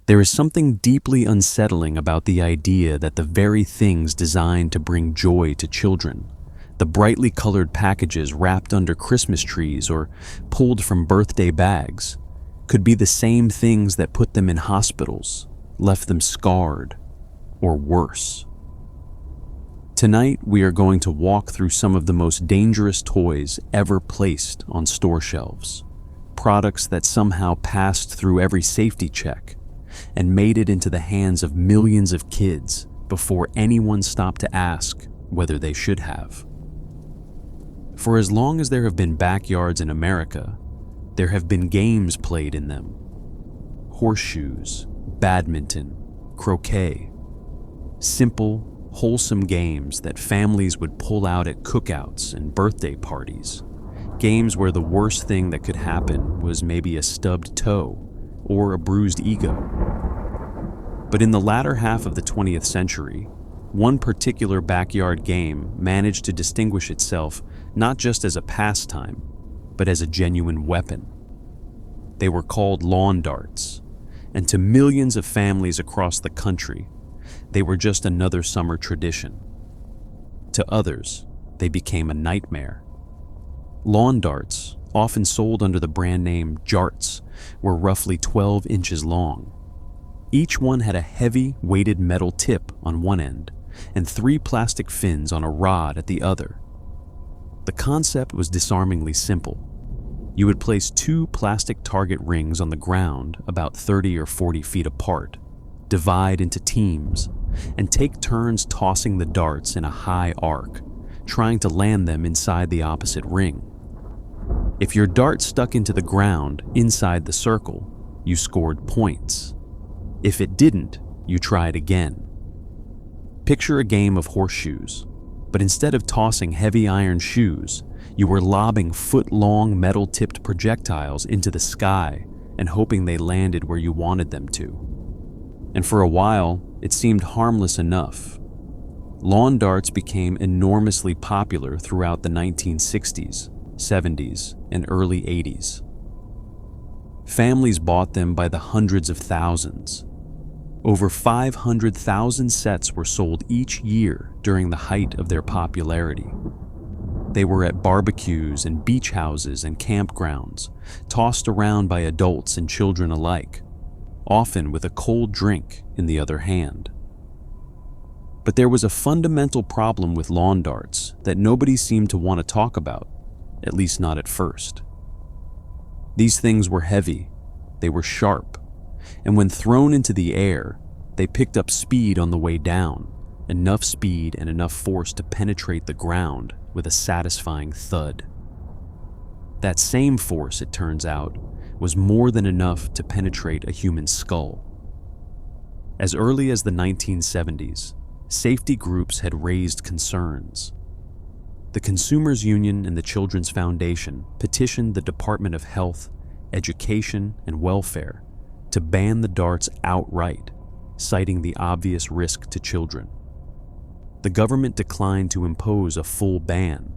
There is something deeply unsettling about the idea that the very things designed to bring joy to children, the brightly colored packages wrapped under Christmas trees or pulled from birthday bags, could be the same things that put them in hospitals, left them scarred, or worse. Tonight, we are going to walk through some of the most dangerous toys ever placed on store shelves, products that somehow passed through every safety check and made it into the hands of millions of kids before anyone stopped to ask whether they should have. For as long as there have been backyards in America, there have been games played in them. Horseshoes, badminton, croquet. Simple, wholesome games that families would pull out at cookouts and birthday parties. Games where the worst thing that could happen was maybe a stubbed toe or a bruised ego. But in the latter half of the 20th century, one particular backyard game managed to distinguish itself not just as a pastime, but as a genuine weapon. They were called lawn darts, and to millions of families across the country, they were just another summer tradition. To others, they became a nightmare. Lawn darts, often sold under the brand name Jarts, were roughly 12 inches long. Each one had a heavy, weighted metal tip on one end and 3 plastic fins on a rod at the other. The concept was disarmingly simple. You would place 2 plastic target rings on the ground about 30 or 40 feet apart, divide into teams, and take turns tossing the darts in a high arc, trying to land them inside the opposite ring. If your dart stuck into the ground inside the circle, you scored points. If it didn't, you tried again. Picture a game of horseshoes, but instead of tossing heavy iron shoes, you were lobbing foot-long metal-tipped projectiles into the sky and hoping they landed where you wanted them to. And for a while, it seemed harmless enough. Lawn darts became enormously popular throughout the 1960s, 70s, and early 80s. Families bought them by the hundreds of thousands. Over 500,000 sets were sold each year during the height of their popularity. They were at barbecues and beach houses and campgrounds, tossed around by adults and children alike, often with a cold drink in the other hand. But there was a fundamental problem with lawn darts that nobody seemed to want to talk about, at least not at first. These things were heavy, they were sharp, and when thrown into the air, they picked up speed on the way down, enough speed and enough force to penetrate the ground with a satisfying thud. That same force, it turns out, was more than enough to penetrate a human skull. As early as the 1970s, safety groups had raised concerns. The Consumers Union and the Children's Foundation petitioned the Department of Health, Education, and Welfare to ban the darts outright, citing the obvious risk to children. The government declined to impose a full ban,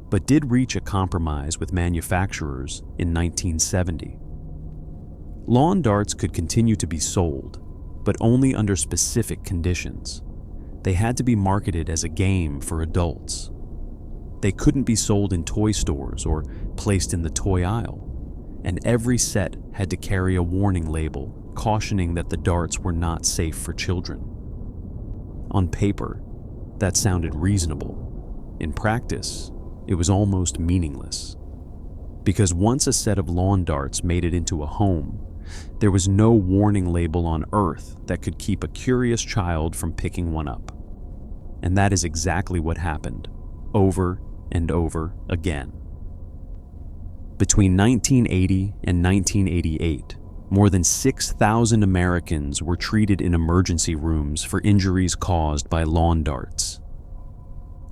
but did reach a compromise with manufacturers in 1970. Lawn darts could continue to be sold, but only under specific conditions. They had to be marketed as a game for adults. They couldn't be sold in toy stores or placed in the toy aisle, and every set had to carry a warning label cautioning that the darts were not safe for children. On paper, that sounded reasonable. In practice, it was almost meaningless. Because once a set of lawn darts made it into a home, there was no warning label on Earth that could keep a curious child from picking one up. And that is exactly what happened, over and over again. Between 1980 and 1988, more than 6,000 Americans were treated in emergency rooms for injuries caused by lawn darts.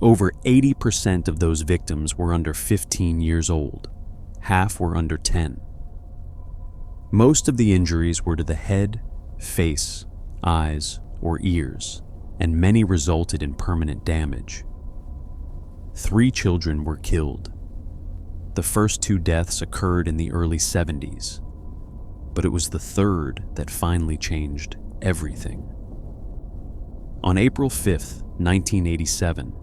Over 80% of those victims were under 15 years old. Half were under 10. Most of the injuries were to the head, face, eyes, or ears, and many resulted in permanent damage. 3 children were killed. The first 2 deaths occurred in the early 70s. But it was the third that finally changed everything. On April 5th, 1987,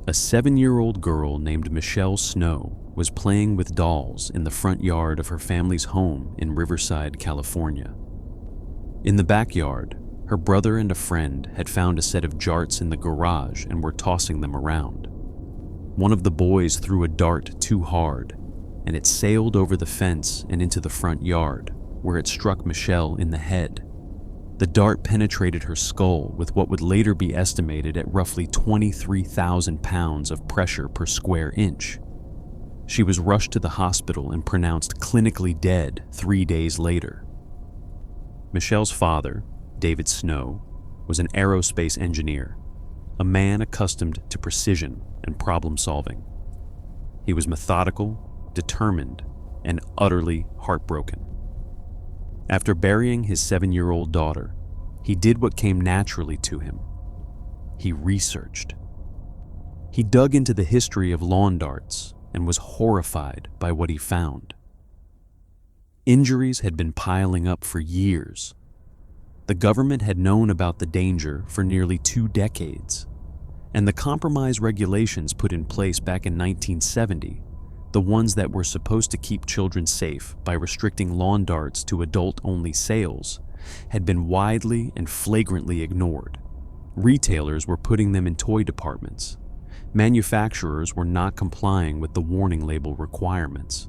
a 7-year-old girl named Michelle Snow was playing with dolls in the front yard of her family's home in Riverside, California. In the backyard, her brother and a friend had found a set of jarts in the garage and were tossing them around. One of the boys threw a dart too hard, and it sailed over the fence and into the front yard, where it struck Michelle in the head. The dart penetrated her skull with what would later be estimated at roughly 23,000 pounds of pressure per square inch. She was rushed to the hospital and pronounced clinically dead 3 days later. Michelle's father, David Snow, was an aerospace engineer, a man accustomed to precision and problem solving. He was methodical, determined, and utterly heartbroken. After burying his 7-year-old daughter, he did what came naturally to him. He researched. He dug into the history of lawn darts and was horrified by what he found. Injuries had been piling up for years. The government had known about the danger for nearly 2 decades, and the compromise regulations put in place back in 1970, the ones that were supposed to keep children safe by restricting lawn darts to adult-only sales, had been widely and flagrantly ignored. Retailers were putting them in toy departments. Manufacturers were not complying with the warning label requirements.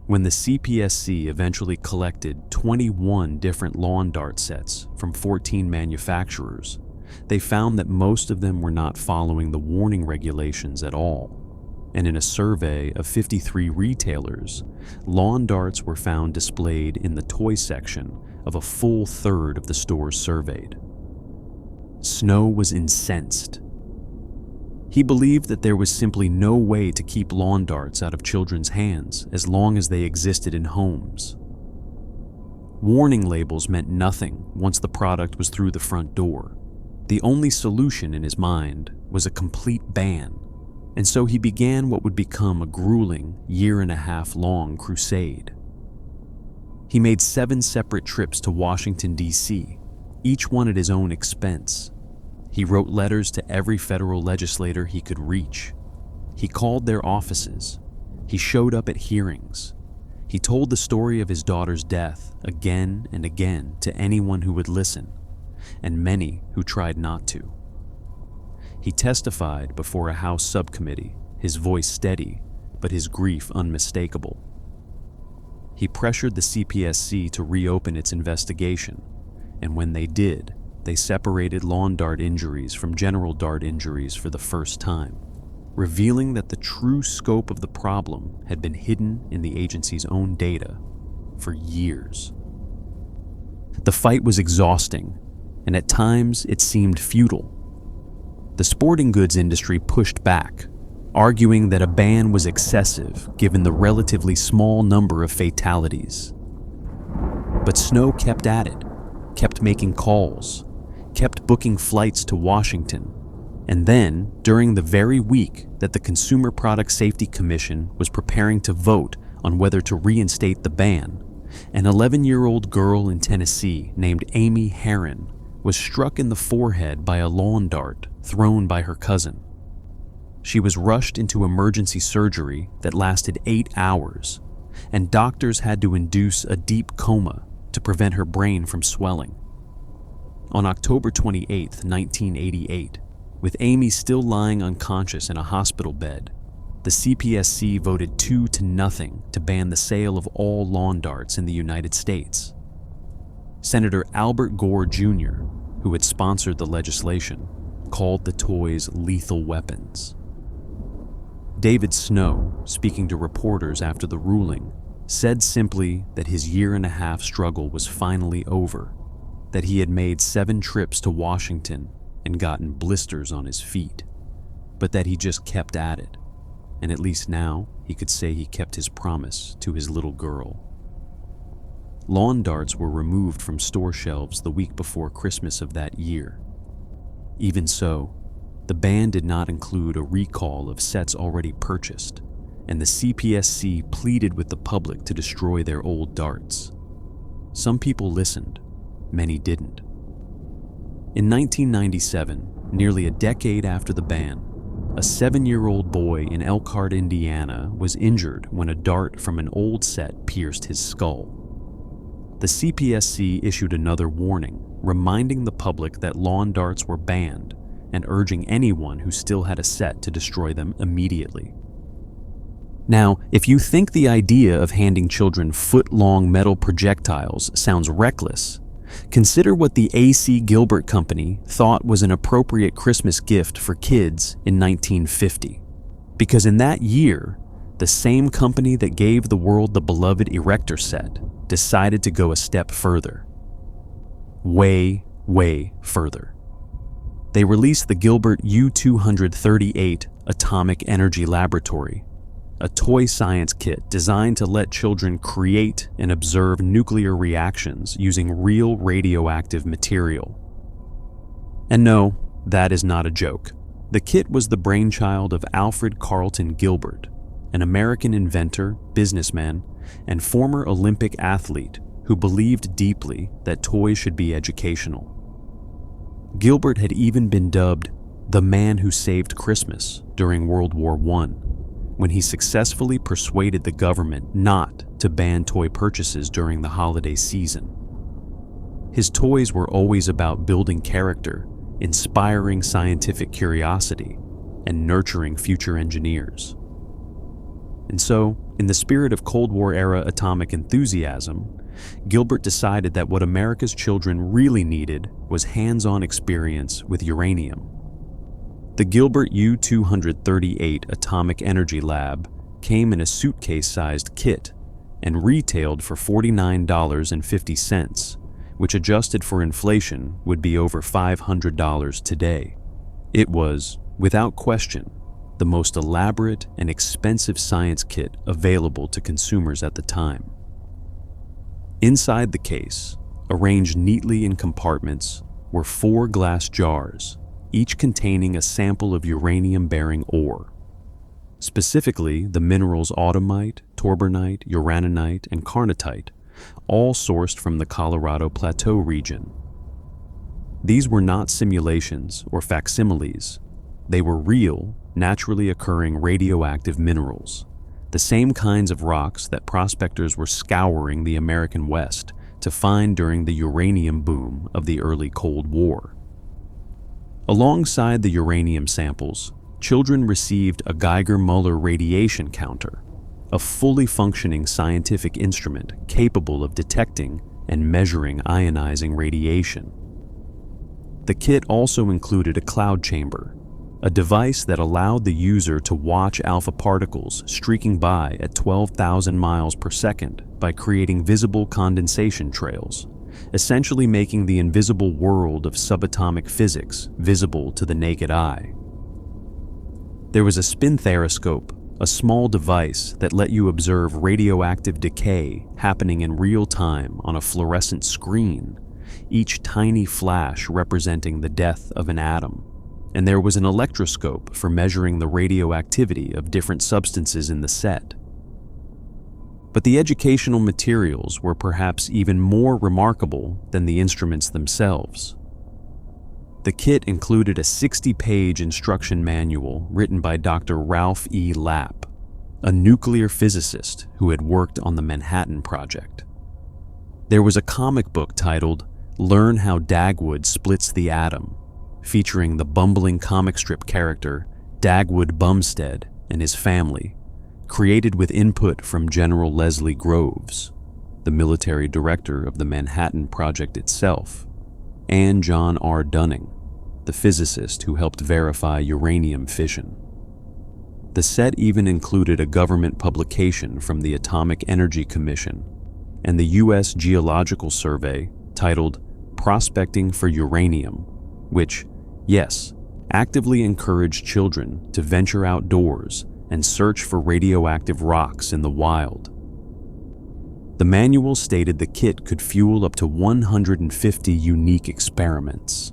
When the CPSC eventually collected 21 different lawn dart sets from 14 manufacturers, they found that most of them were not following the warning regulations at all. And in a survey of 53 retailers, lawn darts were found displayed in the toy section of a full third of the stores surveyed. Snow was incensed. He believed that there was simply no way to keep lawn darts out of children's hands as long as they existed in homes. Warning labels meant nothing once the product was through the front door. The only solution in his mind was a complete ban, and so he began what would become a grueling 1.5-year-long crusade. He made 7 separate trips to Washington, D.C., each one at his own expense. He wrote letters to every federal legislator he could reach. He called their offices. He showed up at hearings. He told the story of his daughter's death again and again to anyone who would listen, and many who tried not to. He testified before a House subcommittee, his voice steady, but his grief unmistakable. He pressured the CPSC to reopen its investigation, and when they did, they separated lawn dart injuries from general dart injuries for the first time, revealing that the true scope of the problem had been hidden in the agency's own data for years. The fight was exhausting, and at times it seemed futile. The sporting goods industry pushed back, arguing that a ban was excessive given the relatively small number of fatalities. But Snow kept at it, kept making calls, kept booking flights to Washington, and then, during the very week that the Consumer Product Safety Commission was preparing to vote on whether to reinstate the ban, an 11-year-old girl in Tennessee named Amy Herron was struck in the forehead by a lawn dart thrown by her cousin. She was rushed into emergency surgery that lasted 8 hours, and doctors had to induce a deep coma to prevent her brain from swelling. On October 28, 1988, with Amy still lying unconscious in a hospital bed, the CPSC voted 2-0 to ban the sale of all lawn darts in the United States. Senator Albert Gore Jr., who had sponsored the legislation, called the toys lethal weapons. David Snow, speaking to reporters after the ruling, said simply that his 1.5-year struggle was finally over, that he had made 7 trips to Washington and gotten blisters on his feet, but that he just kept at it, and at least now he could say he kept his promise to his little girl. Lawn darts were removed from store shelves the week before Christmas of that year. Even so, the ban did not include a recall of sets already purchased, and the CPSC pleaded with the public to destroy their old darts. Some people listened, many didn't. In 1997, nearly a decade after the ban, a 7-year-old boy in Elkhart, Indiana, was injured when a dart from an old set pierced his skull. The CPSC issued another warning, reminding the public that lawn darts were banned and urging anyone who still had a set to destroy them immediately. Now, if you think the idea of handing children foot-long metal projectiles sounds reckless, consider what the A.C. Gilbert Company thought was an appropriate Christmas gift for kids in 1950. Because in that year, the same company that gave the world the beloved Erector set decided to go a step further. Way, way further. They released the Gilbert U-238 Atomic Energy Laboratory, a toy science kit designed to let children create and observe nuclear reactions using real radioactive material. And no, that is not a joke. The kit was the brainchild of Alfred Carlton Gilbert, an American inventor, businessman, and former Olympic athlete who believed deeply that toys should be educational. Gilbert had even been dubbed the man who saved Christmas during World War I, when he successfully persuaded the government not to ban toy purchases during the holiday season. His toys were always about building character, inspiring scientific curiosity, and nurturing future engineers. And so, in the spirit of Cold War-era atomic enthusiasm, Gilbert decided that what America's children really needed was hands-on experience with uranium. The Gilbert U-238 Atomic Energy Lab came in a suitcase-sized kit and retailed for $49.50, which adjusted for inflation would be over $500 today. It was, without question, the most elaborate and expensive science kit available to consumers at the time. Inside the case, arranged neatly in compartments, were 4 glass jars, each containing a sample of uranium-bearing ore. Specifically, the minerals automite, torbernite, uraninite, and carnotite, all sourced from the Colorado Plateau region. These were not simulations or facsimiles. They were real, naturally occurring radioactive minerals, the same kinds of rocks that prospectors were scouring the American West to find during the uranium boom of the early Cold War. Alongside the uranium samples, children received a Geiger-Muller radiation counter, a fully functioning scientific instrument capable of detecting and measuring ionizing radiation. The kit also included a cloud chamber, a device that allowed the user to watch alpha particles streaking by at 12,000 miles per second by creating visible condensation trails, essentially making the invisible world of subatomic physics visible to the naked eye. There was a spinthariscope, a small device that let you observe radioactive decay happening in real time on a fluorescent screen, each tiny flash representing the death of an atom. And there was an electroscope for measuring the radioactivity of different substances in the set. But the educational materials were perhaps even more remarkable than the instruments themselves. The kit included a 60-page instruction manual written by Dr. Ralph E. Lapp, a nuclear physicist who had worked on the Manhattan Project. There was a comic book titled "Learn How Dagwood Splits the Atom," featuring the bumbling comic strip character Dagwood Bumstead and his family, created with input from General Leslie Groves, the military director of the Manhattan Project itself, and John R. Dunning, the physicist who helped verify uranium fission. The set even included a government publication from the Atomic Energy Commission and the U.S. Geological Survey titled "Prospecting for Uranium," which, yes, actively encouraged children to venture outdoors and search for radioactive rocks in the wild. The manual stated the kit could fuel up to 150 unique experiments.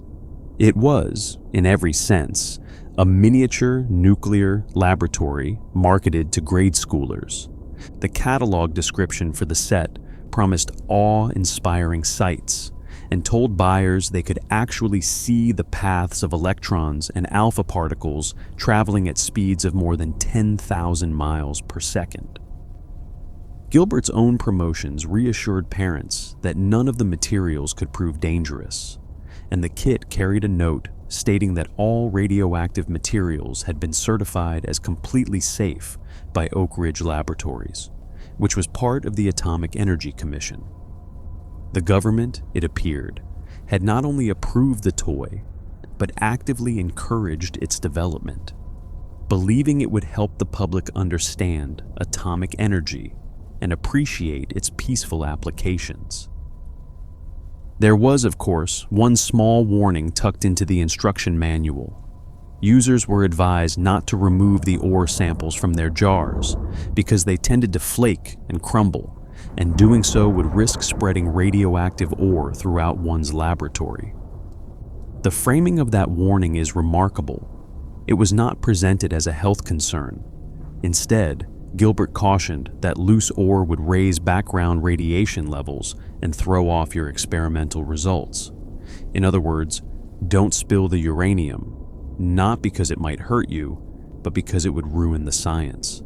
It was, in every sense, a miniature nuclear laboratory marketed to grade schoolers. The catalog description for the set promised awe-inspiring sights and told buyers they could actually see the paths of electrons and alpha particles traveling at speeds of more than 10,000 miles per second. Gilbert's own promotions reassured parents that none of the materials could prove dangerous, and the kit carried a note stating that all radioactive materials had been certified as completely safe by Oak Ridge Laboratories, which was part of the Atomic Energy Commission. The government, it appeared, had not only approved the toy, but actively encouraged its development, believing it would help the public understand atomic energy and appreciate its peaceful applications. There was, of course, one small warning tucked into the instruction manual. Users were advised not to remove the ore samples from their jars because they tended to flake and crumble, and doing so would risk spreading radioactive ore throughout one's laboratory. The framing of that warning is remarkable. It was not presented as a health concern. Instead, Gilbert cautioned that loose ore would raise background radiation levels and throw off your experimental results. In other words, don't spill the uranium, not because it might hurt you, but because it would ruin the science.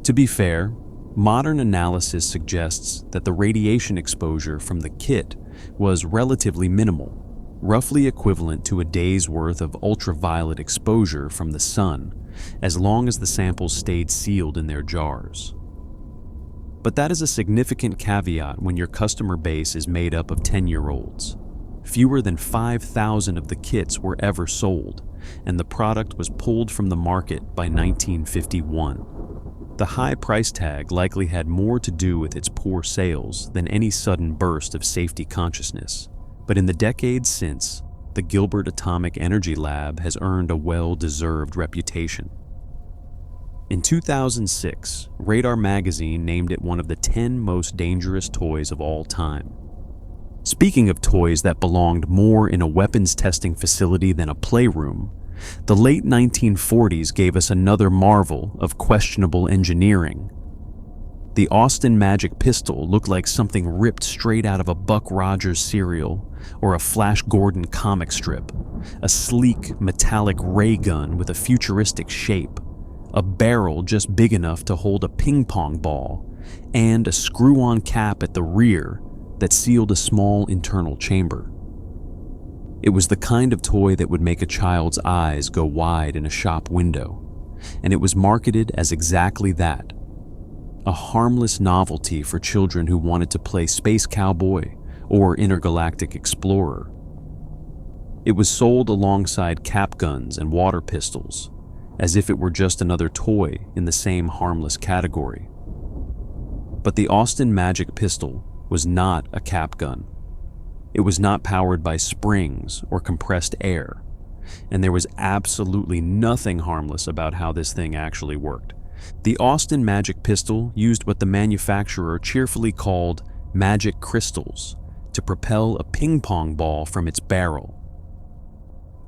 To be fair, modern analysis suggests that the radiation exposure from the kit was relatively minimal, roughly equivalent to a day's worth of ultraviolet exposure from the sun, as long as the samples stayed sealed in their jars. But that is a significant caveat when your customer base is made up of 10-year-olds. Fewer than 5,000 of the kits were ever sold, and the product was pulled from the market by 1951. The high price tag likely had more to do with its poor sales than any sudden burst of safety consciousness. But in the decades since, the Gilbert Atomic Energy Lab has earned a well-deserved reputation. In 2006, Radar magazine named it one of the 10 most dangerous toys of all time. Speaking of toys that belonged more in a weapons testing facility than a playroom, the late 1940s gave us another marvel of questionable engineering. The Austin Magic pistol looked like something ripped straight out of a Buck Rogers cereal or a Flash Gordon comic strip, a sleek metallic ray gun with a futuristic shape, a barrel just big enough to hold a ping pong ball, and a screw-on cap at the rear that sealed a small internal chamber. It was the kind of toy that would make a child's eyes go wide in a shop window, and it was marketed as exactly that, a harmless novelty for children who wanted to play Space Cowboy or Intergalactic Explorer. It was sold alongside cap guns and water pistols, as if it were just another toy in the same harmless category. But the Austin Magic pistol was not a cap gun. It was not powered by springs or compressed air, and there was absolutely nothing harmless about how this thing actually worked. The Austin Magic pistol used what the manufacturer cheerfully called magic crystals to propel a ping pong ball from its barrel.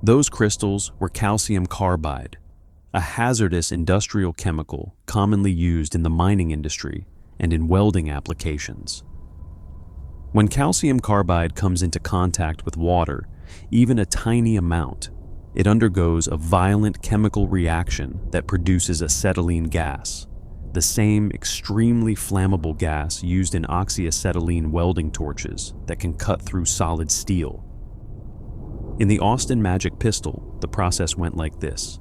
Those crystals were calcium carbide, a hazardous industrial chemical commonly used in the mining industry and in welding applications. When calcium carbide comes into contact with water, even a tiny amount, it undergoes a violent chemical reaction that produces acetylene gas, the same extremely flammable gas used in oxyacetylene welding torches that can cut through solid steel. In the Austin Magic pistol, the process went like this.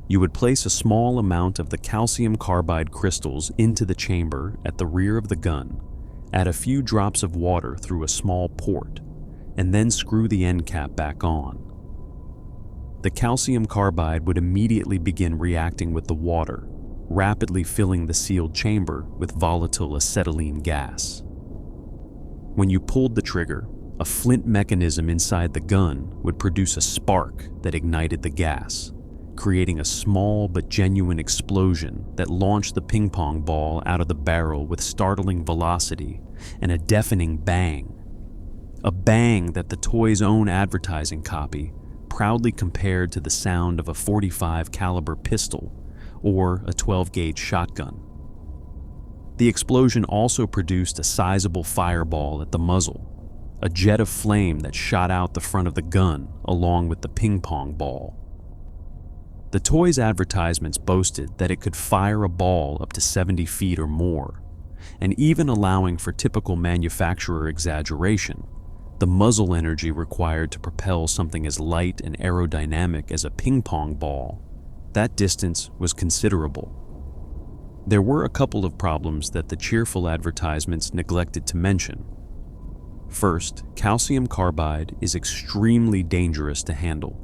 You would place a small amount of the calcium carbide crystals into the chamber at the rear of the gun, add a few drops of water through a small port, and then screw the end cap back on. The calcium carbide would immediately begin reacting with the water, rapidly filling the sealed chamber with volatile acetylene gas. When you pulled the trigger, a flint mechanism inside the gun would produce a spark that ignited the gas, creating a small but genuine explosion that launched the ping pong ball out of the barrel with startling velocity and a deafening bang. A bang that the toy's own advertising copy proudly compared to the sound of a .45 caliber pistol or a 12-gauge shotgun. The explosion also produced a sizable fireball at the muzzle, a jet of flame that shot out the front of the gun along with the ping pong ball. The toy's advertisements boasted that it could fire a ball up to 70 feet or more, and even allowing for typical manufacturer exaggeration, the muzzle energy required to propel something as light and aerodynamic as a ping pong ball, that distance was considerable. There were a couple of problems that the cheerful advertisements neglected to mention. First, calcium carbide is extremely dangerous to handle.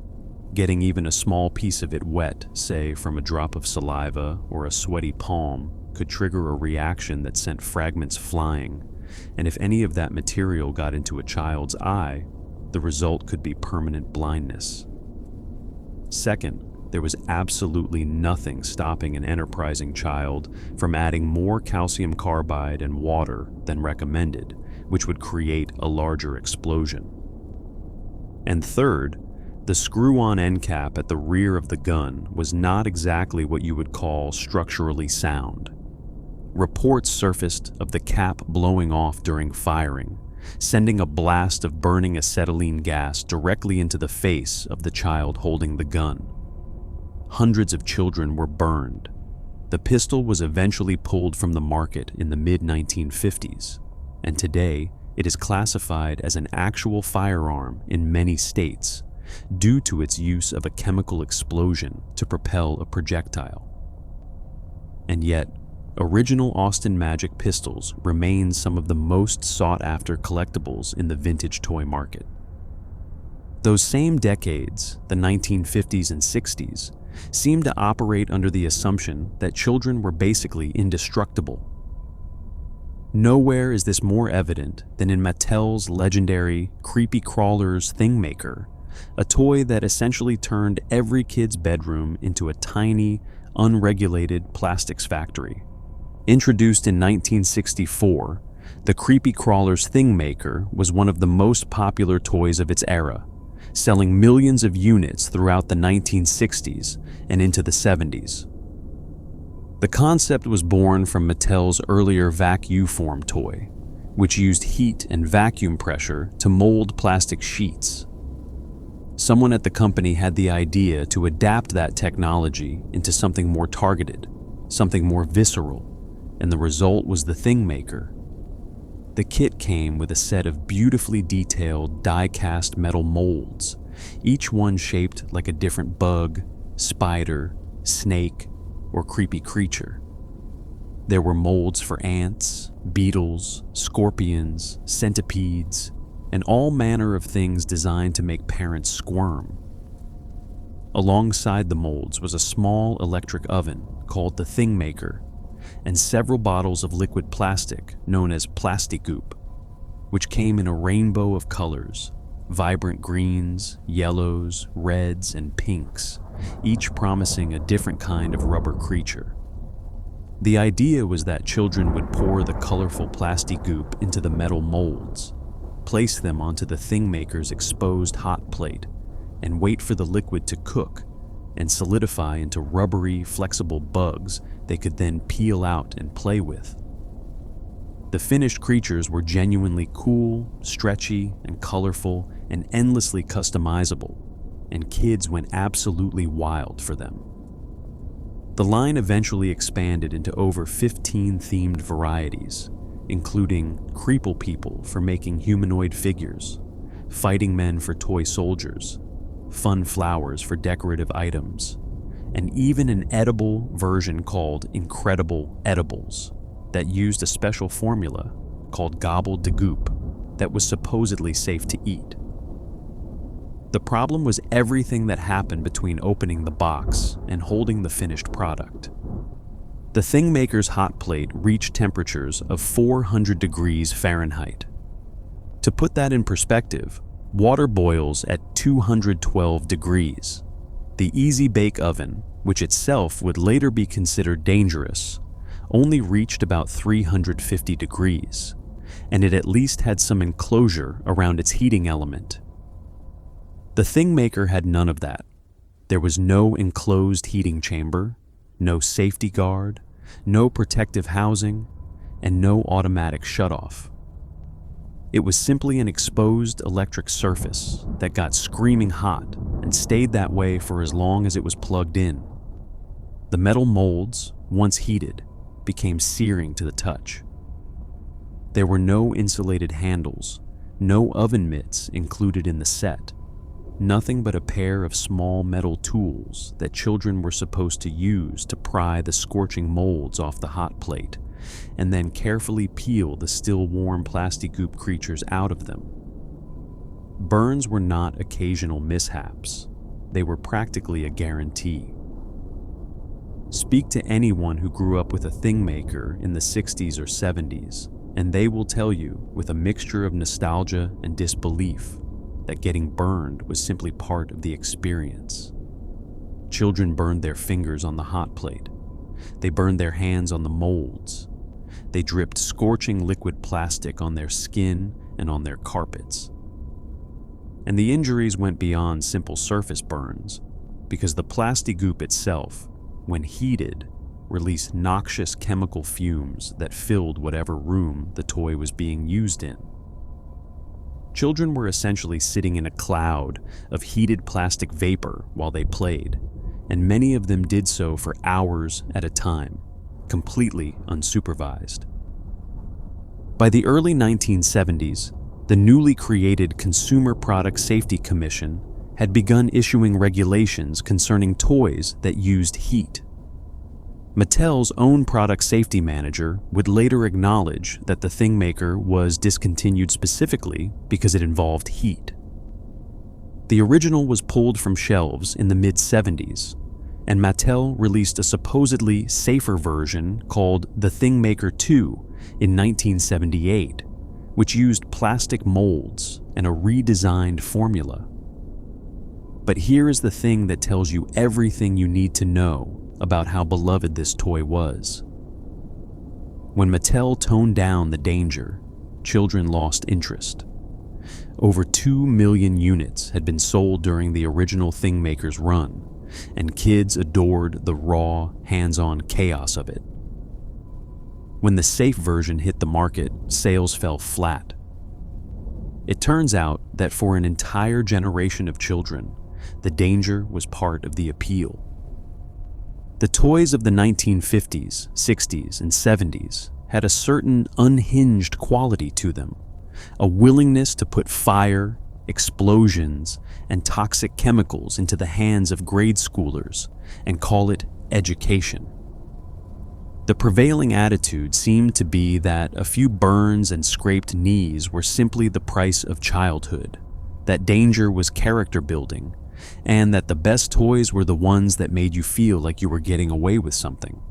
Getting even a small piece of it wet, say from a drop of saliva or a sweaty palm, could trigger a reaction that sent fragments flying, and if any of that material got into a child's eye, the result could be permanent blindness. Second, there was absolutely nothing stopping an enterprising child from adding more calcium carbide and water than recommended, which would create a larger explosion. And third, the screw-on end cap at the rear of the gun was not exactly what you would call structurally sound. Reports surfaced of the cap blowing off during firing, sending a blast of burning acetylene gas directly into the face of the child holding the gun. Hundreds of children were burned. The pistol was eventually pulled from the market in the mid-1950s, and today it is classified as an actual firearm in many states due to its use of a chemical explosion to propel a projectile. And yet, original Austin Magic pistols remain some of the most sought-after collectibles in the vintage toy market. Those same decades, the 1950s and 60s, seemed to operate under the assumption that children were basically indestructible. Nowhere is this more evident than in Mattel's legendary Creepy Crawlers Thingmaker, a toy that essentially turned every kid's bedroom into a tiny, unregulated plastics factory. Introduced in 1964, the Creepy Crawlers Thingmaker was one of the most popular toys of its era, selling millions of units throughout the 1960s and into the 70s. The concept was born from Mattel's earlier Vac-U-Form toy, which used heat and vacuum pressure to mold plastic sheets. Someone at the company had the idea to adapt that technology into something more targeted, something more visceral, and the result was the Thingmaker. The kit came with a set of beautifully detailed die-cast metal molds, each one shaped like a different bug, spider, snake, or creepy creature. There were molds for ants, beetles, scorpions, centipedes, and all manner of things designed to make parents squirm. Alongside the molds was a small electric oven called the Thingmaker, and several bottles of liquid plastic known as Plastigoop, which came in a rainbow of colors, vibrant greens, yellows, reds, and pinks, each promising a different kind of rubber creature. The idea was that children would pour the colorful Plastigoop into the metal molds, place them onto the Thingmaker's exposed hot plate, and wait for the liquid to cook and solidify into rubbery, flexible bugs they could then peel out and play with. The finished creatures were genuinely cool, stretchy, and colorful, and endlessly customizable, and kids went absolutely wild for them. The line eventually expanded into over 15 themed varieties, including Creeple People for making humanoid figures, Fighting Men for toy soldiers, Fun Flowers for decorative items, and even an edible version called Incredible Edibles that used a special formula called Gobble de Goop that was supposedly safe to eat. The problem was everything that happened between opening the box and holding the finished product. The Thingmaker's hot plate reached temperatures of 400 degrees Fahrenheit. To put that in perspective, water boils at 212 degrees. The Easy Bake Oven, which itself would later be considered dangerous, only reached about 350 degrees, and it at least had some enclosure around its heating element. The Thingmaker had none of that. There was no enclosed heating chamber, no safety guard, no protective housing, and no automatic shutoff. It was simply an exposed electric surface that got screaming hot and stayed that way for as long as it was plugged in. The metal molds, once heated, became searing to the touch. There were no insulated handles, no oven mitts included in the set, nothing but a pair of small metal tools that children were supposed to use to pry the scorching molds off the hot plate, and then carefully peel the still warm plastic goop creatures out of them. Burns were not occasional mishaps. They were practically a guarantee. Speak to anyone who grew up with a thing maker in the 60s or 70s, and they will tell you, with a mixture of nostalgia and disbelief, that getting burned was simply part of the experience. Children burned their fingers on the hot plate. They burned their hands on the molds. They dripped scorching liquid plastic on their skin and on their carpets. And the injuries went beyond simple surface burns, because the plastic goop itself, when heated, released noxious chemical fumes that filled whatever room the toy was being used in. Children were essentially sitting in a cloud of heated plastic vapor while they played, and many of them did so for hours at a time, completely unsupervised. By the early 1970s, the newly created Consumer Product Safety Commission had begun issuing regulations concerning toys that used heat. Mattel's own product safety manager would later acknowledge that the thing maker was discontinued specifically because it involved heat. The original was pulled from shelves in the mid-70s, and Mattel released a supposedly safer version called the Thing Maker 2 in 1978, which used plastic molds and a redesigned formula. But here is the thing that tells you everything you need to know about how beloved this toy was. When Mattel toned down the danger, children lost interest. Over 2 million units had been sold during the original Thing Maker's run, and kids adored the raw, hands-on chaos of it. When the safe version hit the market, sales fell flat. It turns out that for an entire generation of children, the danger was part of the appeal. The toys of the 1950s, 60s, and 70s had a certain unhinged quality to them, a willingness to put fire, explosions, and toxic chemicals into the hands of grade schoolers and call it education. The prevailing attitude seemed to be that a few burns and scraped knees were simply the price of childhood, that danger was character building, and that the best toys were the ones that made you feel like you were getting away with something.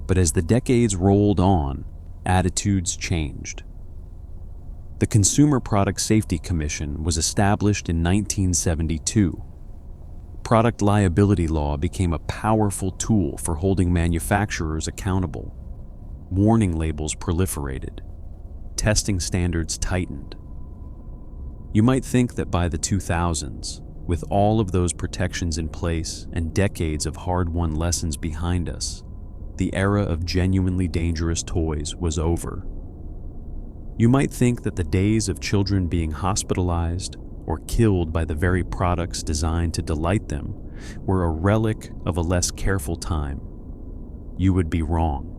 But as the decades rolled on, attitudes changed. The Consumer Product Safety Commission was established in 1972. Product liability law became a powerful tool for holding manufacturers accountable. Warning labels proliferated. Testing standards tightened. You might think that by the 2000s, with all of those protections in place and decades of hard-won lessons behind us, the era of genuinely dangerous toys was over. You might think that the days of children being hospitalized or killed by the very products designed to delight them were a relic of a less careful time. You would be wrong.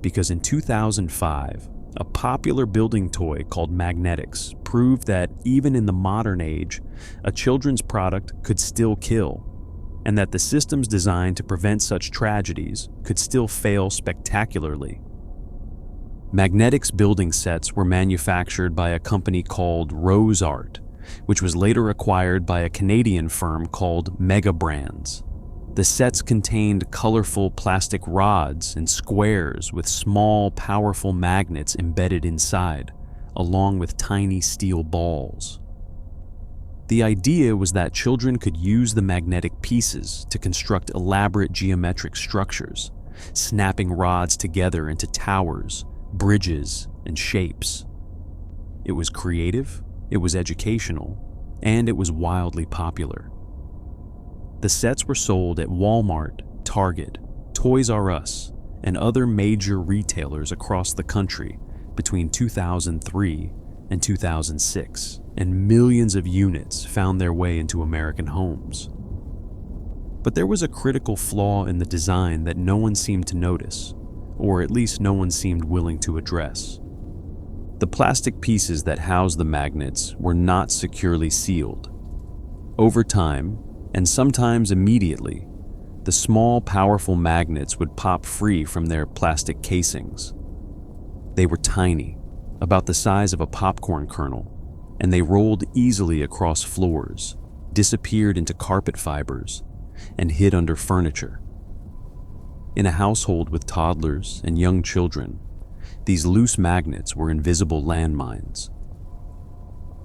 Because in 2005, a popular building toy called Magnetix proved that even in the modern age, a children's product could still kill, and that the systems designed to prevent such tragedies could still fail spectacularly. Magnetix building sets were manufactured by a company called Rose Art, which was later acquired by a Canadian firm called Mega Brands. The sets contained colorful plastic rods and squares with small, powerful magnets embedded inside, along with tiny steel balls. The idea was that children could use the magnetic pieces to construct elaborate geometric structures, snapping rods together into towers, bridges, and shapes. It was creative, it was educational, and it was wildly popular. The sets were sold at Walmart, Target, Toys R Us, and other major retailers across the country between 2003 and 2006, and millions of units found their way into American homes. But there was a critical flaw in the design that no one seemed to notice, or at least no one seemed willing to address. The plastic pieces that housed the magnets were not securely sealed. Over time, and sometimes immediately, the small, powerful magnets would pop free from their plastic casings. They were tiny, about the size of a popcorn kernel, and they rolled easily across floors, disappeared into carpet fibers, and hid under furniture. In a household with toddlers and young children, these loose magnets were invisible landmines.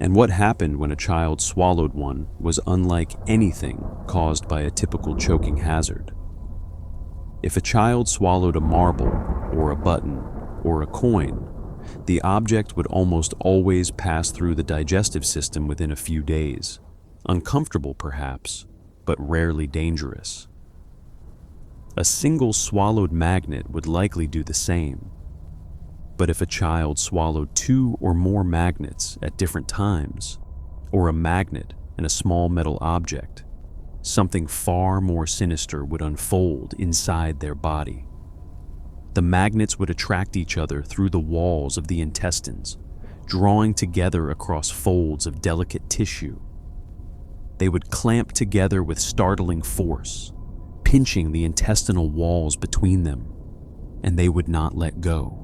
And what happened when a child swallowed one was unlike anything caused by a typical choking hazard. If a child swallowed a marble, or a button, or a coin, the object would almost always pass through the digestive system within a few days. Uncomfortable, perhaps, but rarely dangerous. A single swallowed magnet would likely do the same. But if a child swallowed 2 or more magnets at different times, or a magnet and a small metal object, something far more sinister would unfold inside their body. The magnets would attract each other through the walls of the intestines, drawing together across folds of delicate tissue. They would clamp together with startling force, pinching the intestinal walls between them, and they would not let go.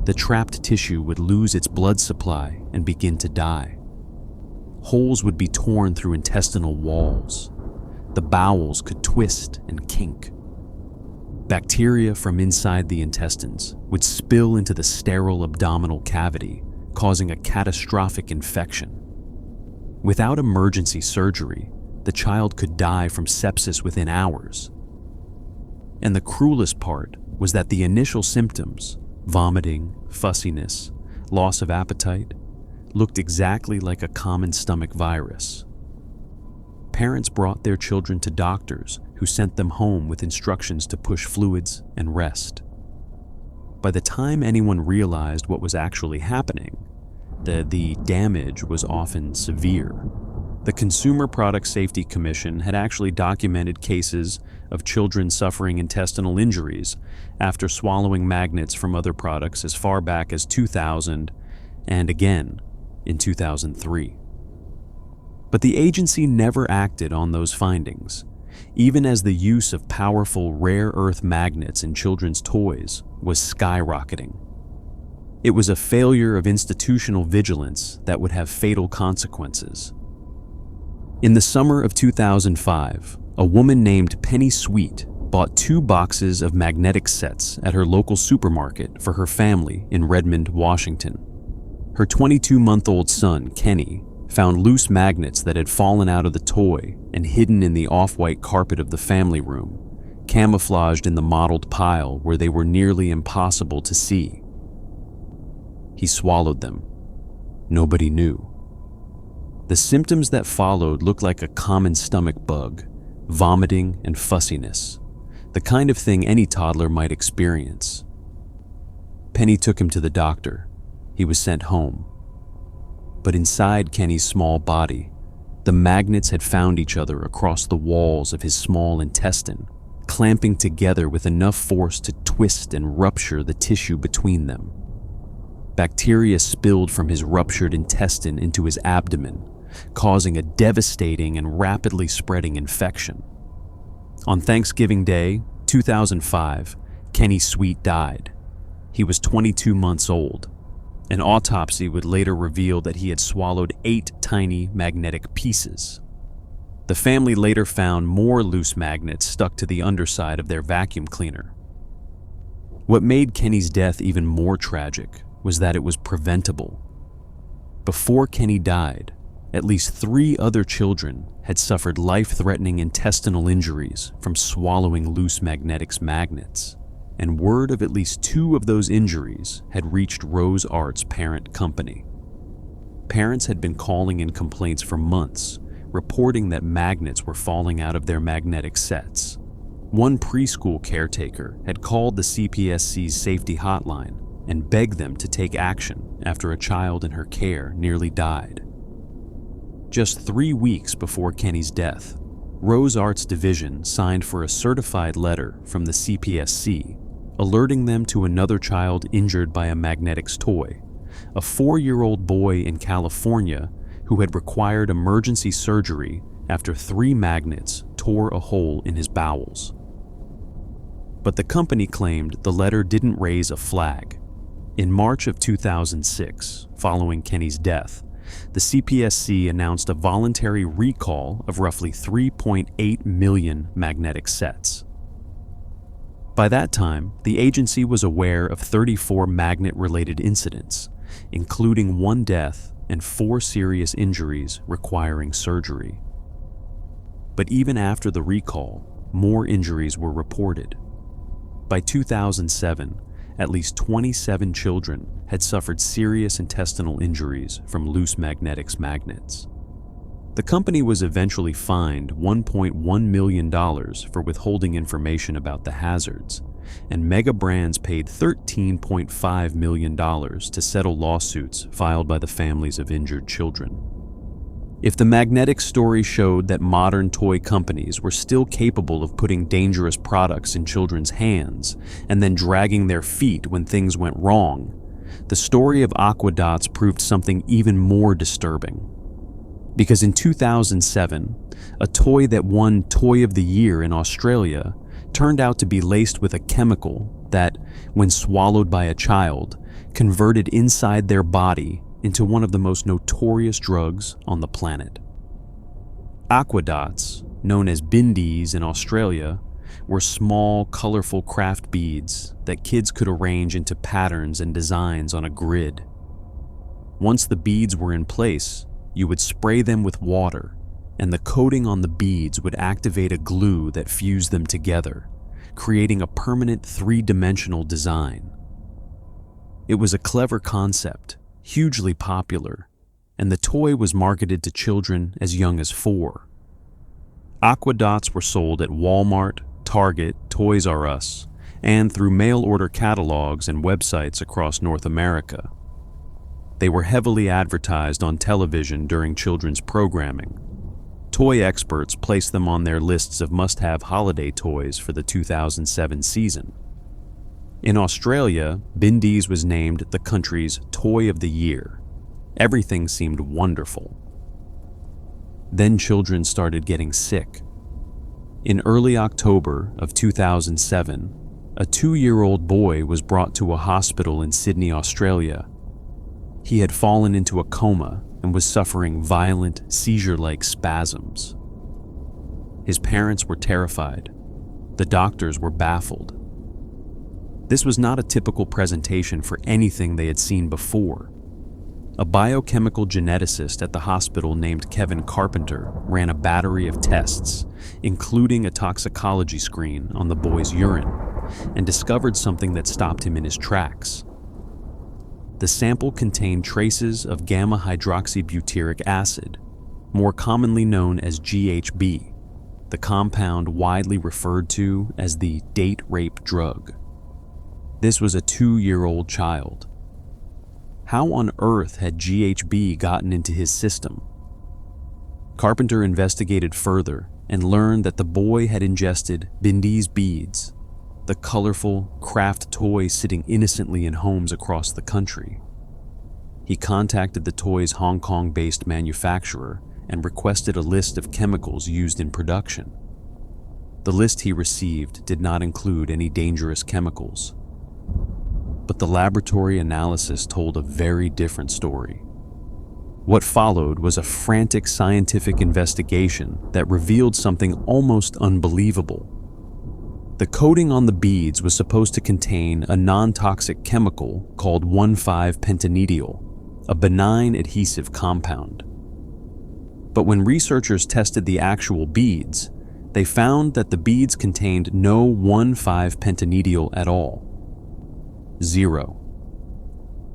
The trapped tissue would lose its blood supply and begin to die. Holes would be torn through intestinal walls. The bowels could twist and kink. Bacteria from inside the intestines would spill into the sterile abdominal cavity, causing a catastrophic infection. Without emergency surgery, the child could die from sepsis within hours. And the cruelest part was that the initial symptoms, vomiting, fussiness, loss of appetite, looked exactly like a common stomach virus. Parents brought their children to doctors who sent them home with instructions to push fluids and rest. By the time anyone realized what was actually happening, the damage was often severe. The Consumer Product Safety Commission had actually documented cases of children suffering intestinal injuries after swallowing magnets from other products as far back as 2000 and again in 2003. But the agency never acted on those findings, even as the use of powerful rare earth magnets in children's toys was skyrocketing. It was a failure of institutional vigilance that would have fatal consequences. In the summer of 2005, a woman named Penny Sweet bought 2 boxes of Magnetix sets at her local supermarket for her family in Redmond, Washington. Her 22-month-old son, Kenny, found loose magnets that had fallen out of the toy and hidden in the off-white carpet of the family room, camouflaged in the mottled pile where they were nearly impossible to see. He swallowed them. Nobody knew. The symptoms that followed looked like a common stomach bug, vomiting and fussiness, the kind of thing any toddler might experience. Penny took him to the doctor. He was sent home. But inside Kenny's small body, the magnets had found each other across the walls of his small intestine, clamping together with enough force to twist and rupture the tissue between them. Bacteria spilled from his ruptured intestine into his abdomen, causing a devastating and rapidly spreading infection. On Thanksgiving Day, 2005, Kenny Sweet died. He was 22 months old. An autopsy would later reveal that he had swallowed 8 tiny magnetic pieces. The family later found more loose magnets stuck to the underside of their vacuum cleaner. What made Kenny's death even more tragic was that it was preventable. Before Kenny died, at least 3 other children had suffered life-threatening intestinal injuries from swallowing loose Magnetix magnets, and word of at least 2 of those injuries had reached Rose Art's parent company. Parents had been calling in complaints for months, reporting that magnets were falling out of their Magnetix sets. One preschool caretaker had called the CPSC's safety hotline and begged them to take action after a child in her care nearly died. Just 3 weeks before Kenny's death, Rose Arts Division signed for a certified letter from the CPSC alerting them to another child injured by a Magnetix toy, a 4-year-old boy in California who had required emergency surgery after 3 magnets tore a hole in his bowels. But the company claimed the letter didn't raise a flag. In March of 2006, following Kenny's death, the CPSC announced a voluntary recall of roughly 3.8 million Magnetix sets. By that time, the agency was aware of 34 magnet-related incidents, including 1 death and 4 serious injuries requiring surgery. But even after the recall, more injuries were reported. By 2007, at least 27 children had suffered serious intestinal injuries from loose Magnetix magnets. The company was eventually fined $1.1 million for withholding information about the hazards, and Mega Brands paid $13.5 million to settle lawsuits filed by the families of injured children. If the Magnetix story showed that modern toy companies were still capable of putting dangerous products in children's hands and then dragging their feet when things went wrong, the story of Aqua Dots proved something even more disturbing. Because in 2007, a toy that won Toy of the Year in Australia turned out to be laced with a chemical that, when swallowed by a child, converted inside their body into one of the most notorious drugs on the planet. Aqua Dots, known as bindies in Australia, were small, colorful craft beads that kids could arrange into patterns and designs on a grid. Once the beads were in place, you would spray them with water, and the coating on the beads would activate a glue that fused them together, creating a permanent 3-dimensional design. It was a clever concept, hugely popular, and the toy was marketed to children as young as 4. Aqua Dots were sold at Walmart, Target, Toys R Us, and through mail-order catalogs and websites across North America. They were heavily advertised on television during children's programming. Toy experts placed them on their lists of must-have holiday toys for the 2007 season. In Australia, bindies was named the country's Toy of the Year. Everything seemed wonderful. Then children started getting sick. In early October of 2007, a 2-year-old boy was brought to a hospital in Sydney, Australia. He had fallen into a coma and was suffering violent, seizure-like spasms. His parents were terrified. The doctors were baffled. This was not a typical presentation for anything they had seen before. A biochemical geneticist at the hospital named Kevin Carpenter ran a battery of tests, including a toxicology screen on the boy's urine, and discovered something that stopped him in his tracks. The sample contained traces of gamma-hydroxybutyric acid, more commonly known as GHB, the compound widely referred to as the date rape drug. This was a 2-year-old child. How on earth had GHB gotten into his system? Carpenter investigated further and learned that the boy had ingested bindies beads, the colorful craft toy sitting innocently in homes across the country. He contacted the toy's Hong Kong-based manufacturer and requested a list of chemicals used in production. The list he received did not include any dangerous chemicals. But the laboratory analysis told a very different story. What followed was a frantic scientific investigation that revealed something almost unbelievable. The coating on the beads was supposed to contain a non-toxic chemical called 1,5-pentanediol, a benign adhesive compound. But when researchers tested the actual beads, they found that the beads contained no 1,5-pentanediol at all. 0.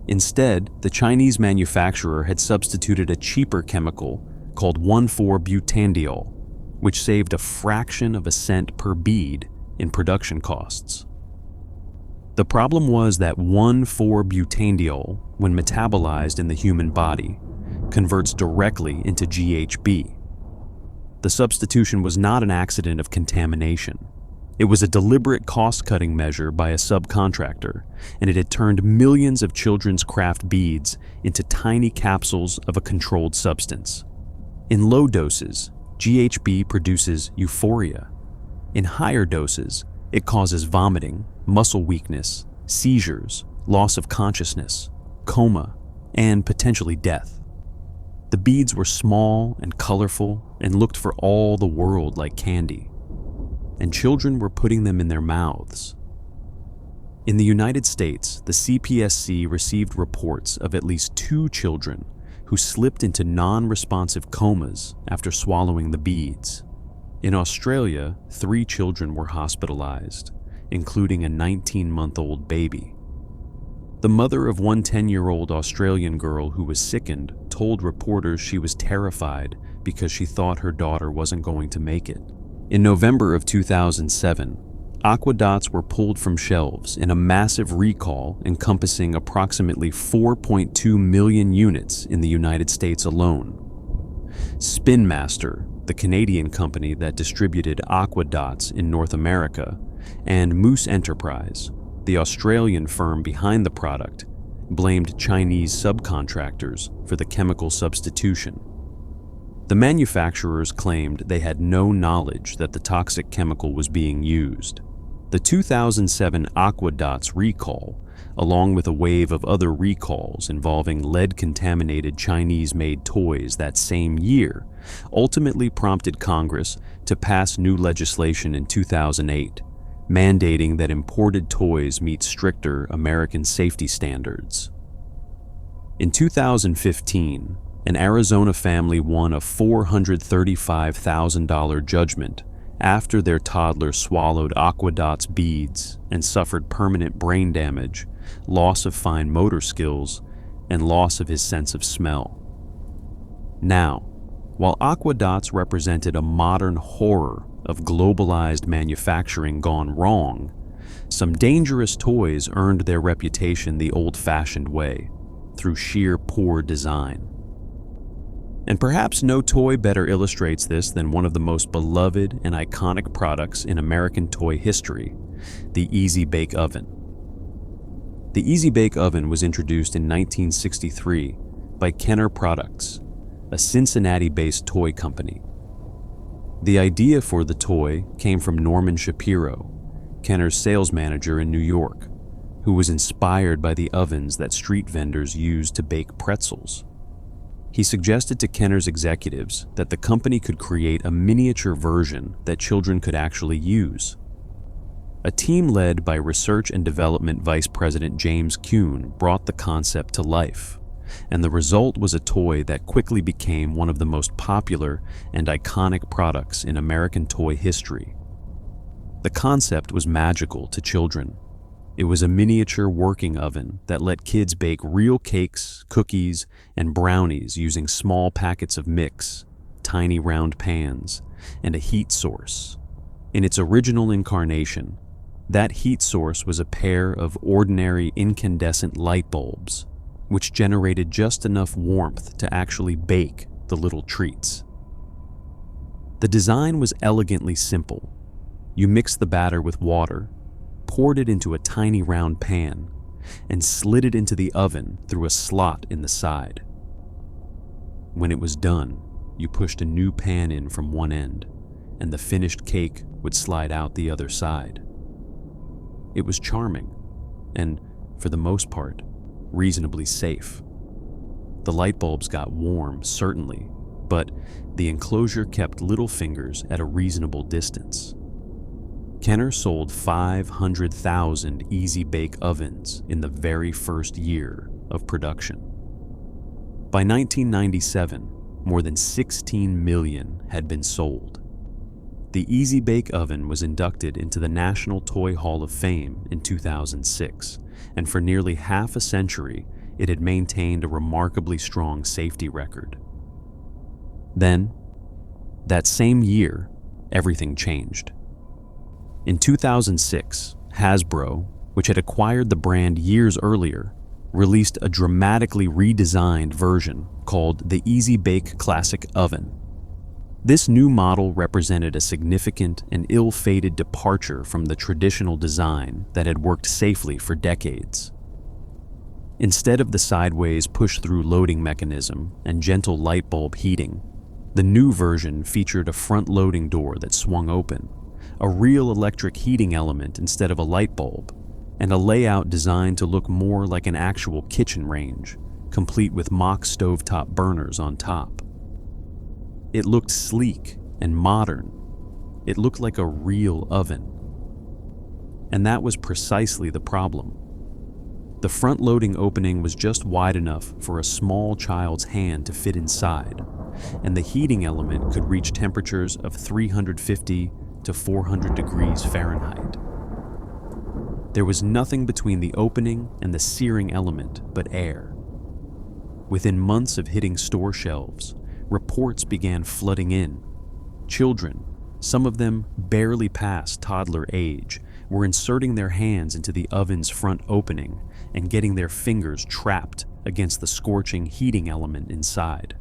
Instead, the Chinese manufacturer had substituted a cheaper chemical called 1,4-butanediol, which saved a fraction of a cent per bead in production costs. The problem was that 1,4-butanediol, when metabolized in the human body, converts directly into GHB. The substitution was not an accident of contamination. It was a deliberate cost-cutting measure by a subcontractor, and it had turned millions of children's craft beads into tiny capsules of a controlled substance. In low doses, GHB produces euphoria. In higher doses, it causes vomiting, muscle weakness, seizures, loss of consciousness, coma, and potentially death. The beads were small and colorful and looked for all the world like candy. And children were putting them in their mouths. In the United States, the CPSC received reports of at least 2 children who slipped into non-responsive comas after swallowing the beads. In Australia, 3 children were hospitalized, including a 19-month-old baby. The mother of one 10-year-old Australian girl who was sickened told reporters she was terrified because she thought her daughter wasn't going to make it. In November of 2007, Aqua Dots were pulled from shelves in a massive recall encompassing approximately 4.2 million units in the United States alone. Spin Master, the Canadian company that distributed Aqua Dots in North America, and Moose Enterprise, the Australian firm behind the product, blamed Chinese subcontractors for the chemical substitution. The manufacturers claimed they had no knowledge that the toxic chemical was being used. The 2007 Aqua Dots recall, along with a wave of other recalls involving lead-contaminated Chinese-made toys that same year, ultimately prompted Congress to pass new legislation in 2008, mandating that imported toys meet stricter American safety standards. In 2015, an Arizona family won a $435,000 judgment after their toddler swallowed Aqua Dots beads and suffered permanent brain damage, loss of fine motor skills, and loss of his sense of smell. Now, while Aqua Dots represented a modern horror of globalized manufacturing gone wrong, some dangerous toys earned their reputation the old-fashioned way, through sheer poor design. And perhaps no toy better illustrates this than one of the most beloved and iconic products in American toy history, the Easy Bake Oven. The Easy Bake Oven was introduced in 1963 by Kenner Products, a Cincinnati-based toy company. The idea for the toy came from Norman Shapiro, Kenner's sales manager in New York, who was inspired by the ovens that street vendors used to bake pretzels. He suggested to Kenner's executives that the company could create a miniature version that children could actually use. A team led by Research and Development Vice President James Kuhn brought the concept to life, and the result was a toy that quickly became one of the most popular and iconic products in American toy history. The concept was magical to children. It was a miniature working oven that let kids bake real cakes, cookies, and brownies using small packets of mix, tiny round pans, and a heat source. In its original incarnation, that heat source was a pair of ordinary incandescent light bulbs, which generated just enough warmth to actually bake the little treats. The design was elegantly simple. You mixed the batter with water, poured it into a tiny round pan, and slid it into the oven through a slot in the side. When it was done, you pushed a new pan in from one end, and the finished cake would slide out the other side. It was charming, and, for the most part, reasonably safe. The light bulbs got warm, certainly, but the enclosure kept little fingers at a reasonable distance. Kenner sold 500,000 Easy Bake ovens in the very first year of production. By 1997, more than 16 million had been sold. The Easy Bake Oven was inducted into the National Toy Hall of Fame in 2006, and for nearly half a century, it had maintained a remarkably strong safety record. Then, that same year, everything changed. In 2006, Hasbro, which had acquired the brand years earlier, released a dramatically redesigned version called the Easy Bake Classic Oven. This new model represented a significant and ill-fated departure from the traditional design that had worked safely for decades. Instead of the sideways push-through loading mechanism and gentle light bulb heating, the new version featured a front-loading door that swung open, a real electric heating element instead of a light bulb, and a layout designed to look more like an actual kitchen range, complete with mock stovetop burners on top. It looked sleek and modern. It looked like a real oven. And that was precisely the problem. The front-loading opening was just wide enough for a small child's hand to fit inside, and the heating element could reach temperatures of 350 to 400 degrees Fahrenheit. There was nothing between the opening and the searing element but air. Within months of hitting store shelves, reports began flooding in. Children, some of them barely past toddler age, were inserting their hands into the oven's front opening and getting their fingers trapped against the scorching heating element inside.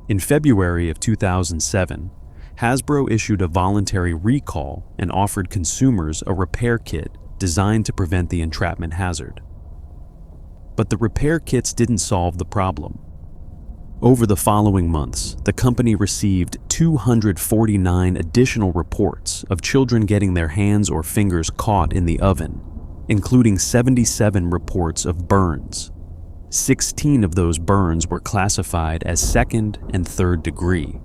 In February of 2007, Hasbro issued a voluntary recall and offered consumers a repair kit designed to prevent the entrapment hazard. But the repair kits didn't solve the problem. Over the following months, the company received 249 additional reports of children getting their hands or fingers caught in the oven, including 77 reports of burns. 16 of those burns were classified as second and third degree.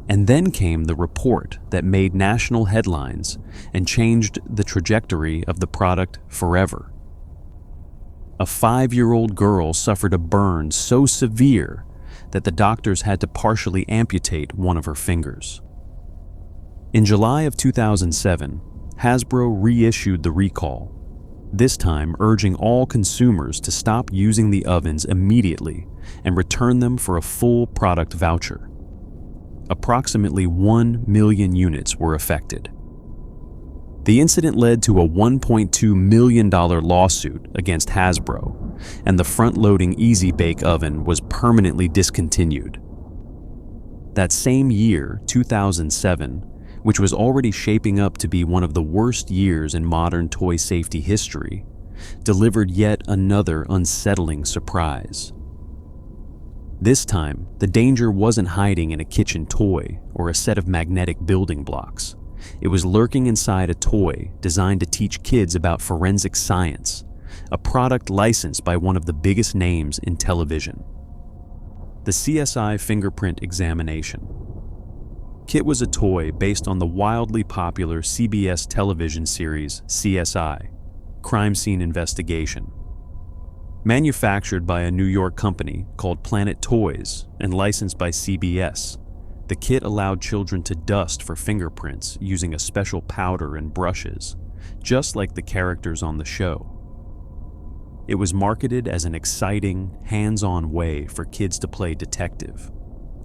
And then came the report that made national headlines and changed the trajectory of the product forever. A 5-year-old girl suffered a burn so severe that the doctors had to partially amputate one of her fingers. In July of 2007, Hasbro reissued the recall, this time urging all consumers to stop using the ovens immediately and return them for a full product voucher. Approximately 1 million units were affected. The incident led to a $1.2 million lawsuit against Hasbro, and the front-loading Easy Bake Oven was permanently discontinued. That same year, 2007, which was already shaping up to be one of the worst years in modern toy safety history, delivered yet another unsettling surprise. This time, the danger wasn't hiding in a kitchen toy or a set of magnetic building blocks. It was lurking inside a toy designed to teach kids about forensic science, a product licensed by one of the biggest names in television. The CSI Fingerprint Examination. Kit was a toy based on the wildly popular CBS television series CSI, Crime Scene Investigation. Manufactured by a New York company called Planet Toys and licensed by CBS, the kit allowed children to dust for fingerprints using a special powder and brushes, just like the characters on the show. It was marketed as an exciting, hands-on way for kids to play detective,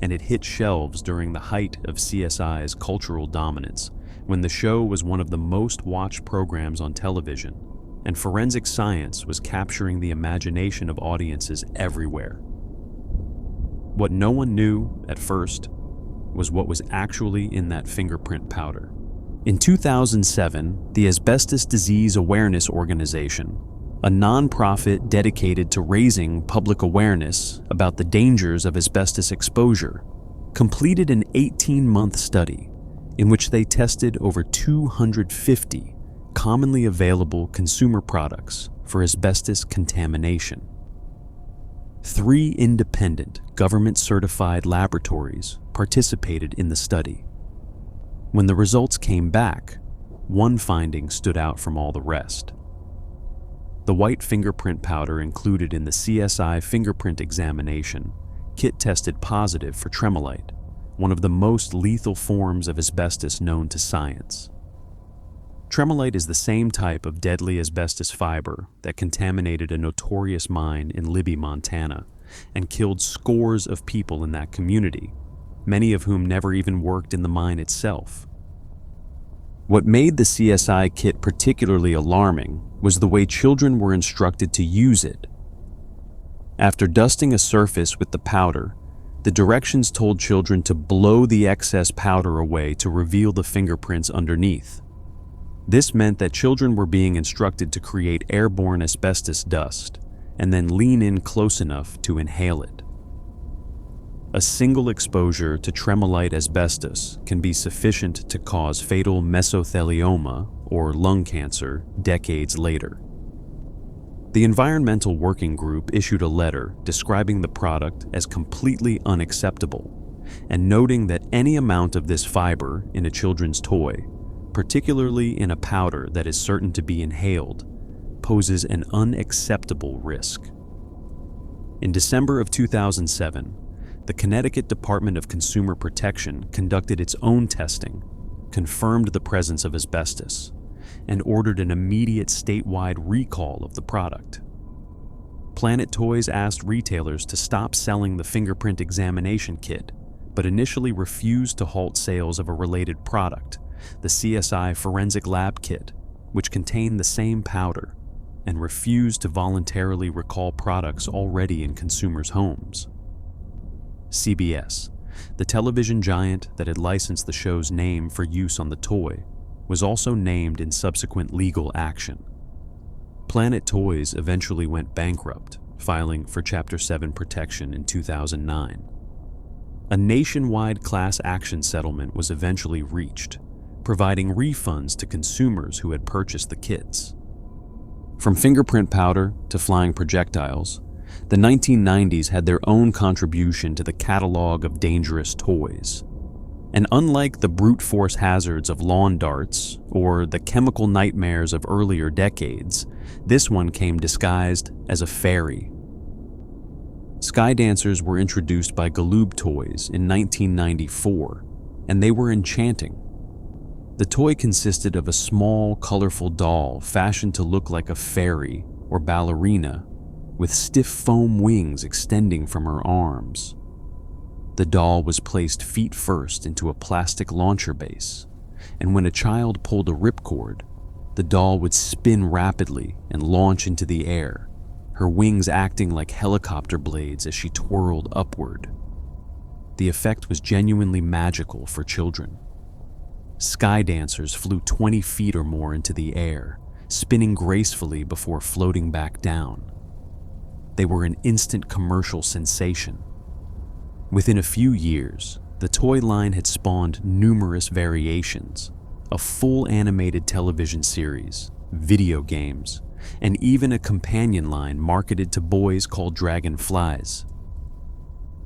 and it hit shelves during the height of CSI's cultural dominance, when the show was one of the most watched programs on television, and forensic science was capturing the imagination of audiences everywhere. What no one knew at first was what was actually in that fingerprint powder. In 2007, the Asbestos Disease Awareness Organization, a nonprofit dedicated to raising public awareness about the dangers of asbestos exposure, completed an 18-month study in which they tested over 250 commonly available consumer products for asbestos contamination. 3 independent, government-certified laboratories participated in the study. When the results came back, one finding stood out from all the rest. The white fingerprint powder included in the CSI Fingerprint Examination, Kit tested positive for tremolite, one of the most lethal forms of asbestos known to science. Tremolite is the same type of deadly asbestos fiber that contaminated a notorious mine in Libby, Montana, and killed scores of people in that community, many of whom never even worked in the mine itself. What made the CSI kit particularly alarming was the way children were instructed to use it. After dusting a surface with the powder, the directions told children to blow the excess powder away to reveal the fingerprints underneath. This meant that children were being instructed to create airborne asbestos dust and then lean in close enough to inhale it. A single exposure to tremolite asbestos can be sufficient to cause fatal mesothelioma or lung cancer decades later. The Environmental Working Group issued a letter describing the product as completely unacceptable and noting that any amount of this fiber in a children's toy, particularly in a powder that is certain to be inhaled, poses an unacceptable risk. In December of 2007, the Connecticut Department of Consumer Protection conducted its own testing, confirmed the presence of asbestos, and ordered an immediate statewide recall of the product. Planet Toys asked retailers to stop selling the fingerprint examination kit, but initially refused to halt sales of a related product, the CSI Forensic Lab Kit, which contained the same powder, and refused to voluntarily recall products already in consumers' homes. CBS, the television giant that had licensed the show's name for use on the toy, was also named in subsequent legal action. Planet Toys eventually went bankrupt, filing for Chapter 7 protection in 2009. A nationwide class action settlement was eventually reached, providing refunds to consumers who had purchased the kits. From fingerprint powder to flying projectiles, the 1990s had their own contribution to the catalog of dangerous toys. And unlike the brute force hazards of lawn darts or the chemical nightmares of earlier decades, this one came disguised as a fairy. Sky dancers were introduced by Galoob Toys in 1994, and they were enchanting. The toy consisted of a small, colorful doll fashioned to look like a fairy or ballerina, with stiff foam wings extending from her arms. The doll was placed feet first into a plastic launcher base, and when a child pulled a ripcord, the doll would spin rapidly and launch into the air, her wings acting like helicopter blades as she twirled upward. The effect was genuinely magical for children. Sky dancers flew 20 feet or more into the air, spinning gracefully before floating back down. They were an instant commercial sensation. Within a few years, the toy line had spawned numerous variations, a full animated television series, video games, and even a companion line marketed to boys called Dragonflies.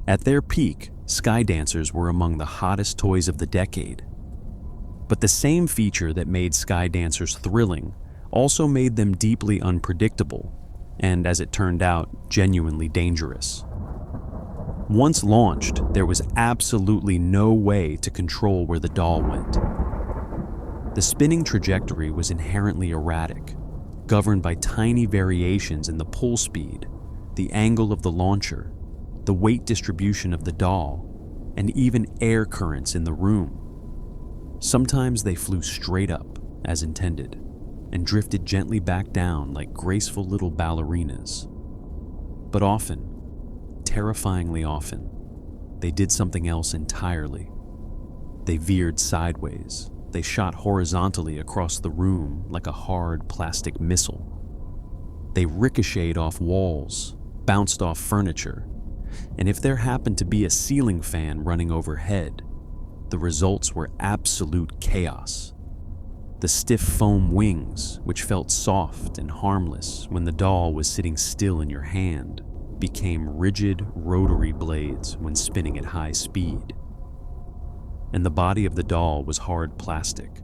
At their peak, Sky Dancers were among the hottest toys of the decade. But the same feature that made Sky Dancers thrilling also made them deeply unpredictable, and as it turned out, genuinely dangerous. Once launched, there was absolutely no way to control where the doll went. The spinning trajectory was inherently erratic, governed by tiny variations in the pull speed, the angle of the launcher, the weight distribution of the doll, and even air currents in the room. Sometimes they flew straight up, as intended, and drifted gently back down like graceful little ballerinas. But often, terrifyingly often, they did something else entirely. They veered sideways. They shot horizontally across the room like a hard plastic missile. They ricocheted off walls, bounced off furniture, and if there happened to be a ceiling fan running overhead, the results were absolute chaos. The stiff foam wings, which felt soft and harmless when the doll was sitting still in your hand, became rigid rotary blades when spinning at high speed. And the body of the doll was hard plastic.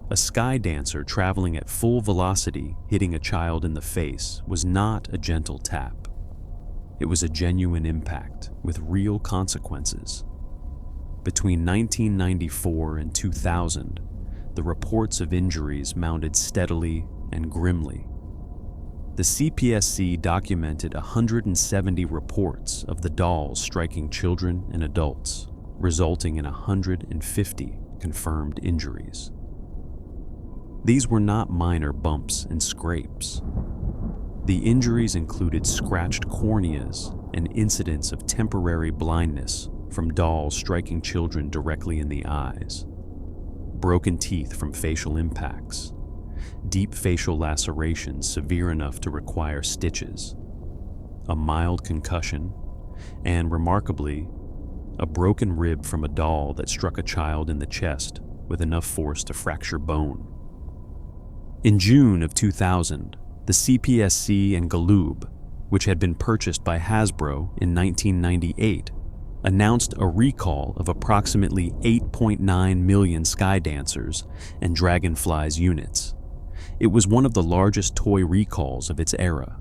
A sky dancer traveling at full velocity hitting a child in the face was not a gentle tap. It was a genuine impact with real consequences. Between 1994 and 2000, the reports of injuries mounted steadily and grimly. The CPSC documented 170 reports of the dolls striking children and adults, resulting in 150 confirmed injuries. These were not minor bumps and scrapes. The injuries included scratched corneas and incidents of temporary blindness from dolls striking children directly in the eyes, broken teeth from facial impacts, deep facial lacerations severe enough to require stitches, a mild concussion, and, remarkably, a broken rib from a doll that struck a child in the chest with enough force to fracture bone. In June of 2000, the CPSC and Galoob, which had been purchased by Hasbro in 1998, announced a recall of approximately 8.9 million Skydancers and Dragonflies units. It was one of the largest toy recalls of its era.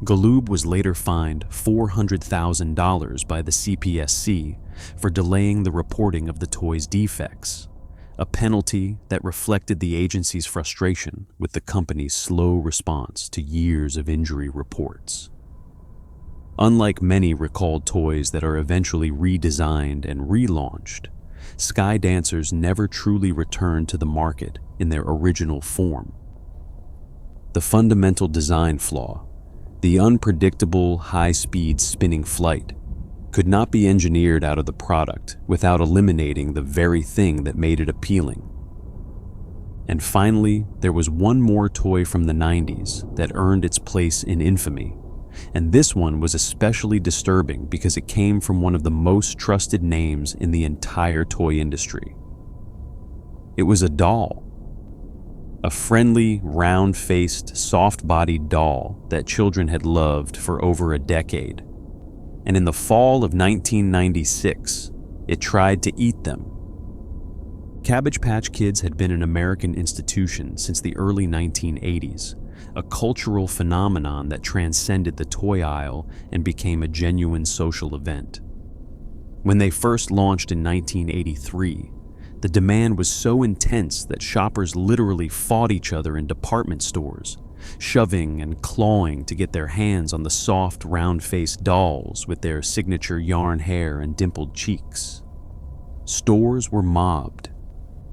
Galoob was later fined $400,000 by the CPSC for delaying the reporting of the toy's defects, a penalty that reflected the agency's frustration with the company's slow response to years of injury reports. Unlike many recalled toys that are eventually redesigned and relaunched, Skydancers never truly returned to the market in their original form. The fundamental design flaw, the unpredictable, high-speed spinning flight, could not be engineered out of the product without eliminating the very thing that made it appealing. And finally, there was one more toy from the 90s that earned its place in infamy, and this one was especially disturbing because it came from one of the most trusted names in the entire toy industry. It was a doll. A friendly, round-faced, soft-bodied doll that children had loved for over a decade. And in the fall of 1996, it tried to eat them. Cabbage Patch Kids had been an American institution since the early 1980s, a cultural phenomenon that transcended the toy aisle and became a genuine social event. When they first launched in 1983, the demand was so intense that shoppers literally fought each other in department stores, shoving and clawing to get their hands on the soft, round-faced dolls with their signature yarn hair and dimpled cheeks. Stores were mobbed.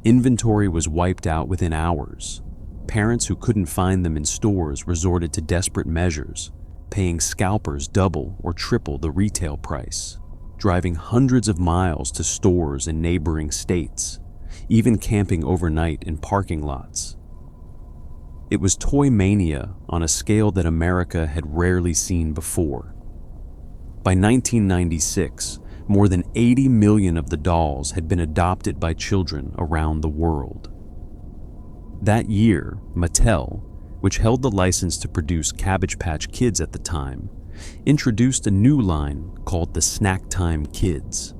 Inventory was wiped out within hours. Parents who couldn't find them in stores resorted to desperate measures, paying scalpers double or triple the retail price, driving hundreds of miles to stores in neighboring states, even camping overnight in parking lots. It was toy mania on a scale that America had rarely seen before. By 1996, more than 80 million of the dolls had been adopted by children around the world. That year, Mattel, which held the license to produce Cabbage Patch Kids at the time, introduced a new line called the Snacktime Kids.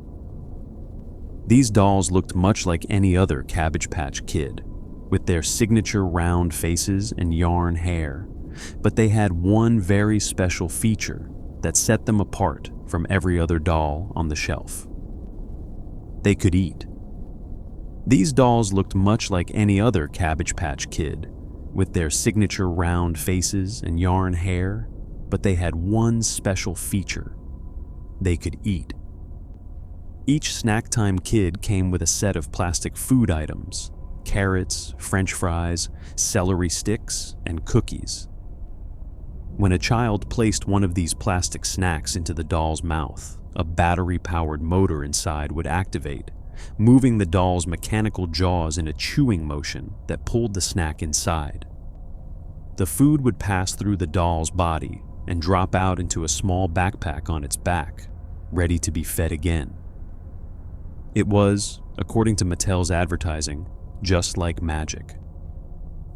These dolls looked much like any other Cabbage Patch Kid, with their signature round faces and yarn hair, but they had one very special feature that set them apart from every other doll on the shelf. They could eat. These dolls looked much like any other Cabbage Patch Kid, with their signature round faces and yarn hair, but they had one special feature. They could eat. Each Snacktime Kid came with a set of plastic food items: carrots, French fries, celery sticks, and cookies. When a child placed one of these plastic snacks into the doll's mouth, a battery-powered motor inside would activate, moving the doll's mechanical jaws in a chewing motion that pulled the snack inside. The food would pass through the doll's body and drop out into a small backpack on its back, ready to be fed again. It was, according to Mattel's advertising, just like magic.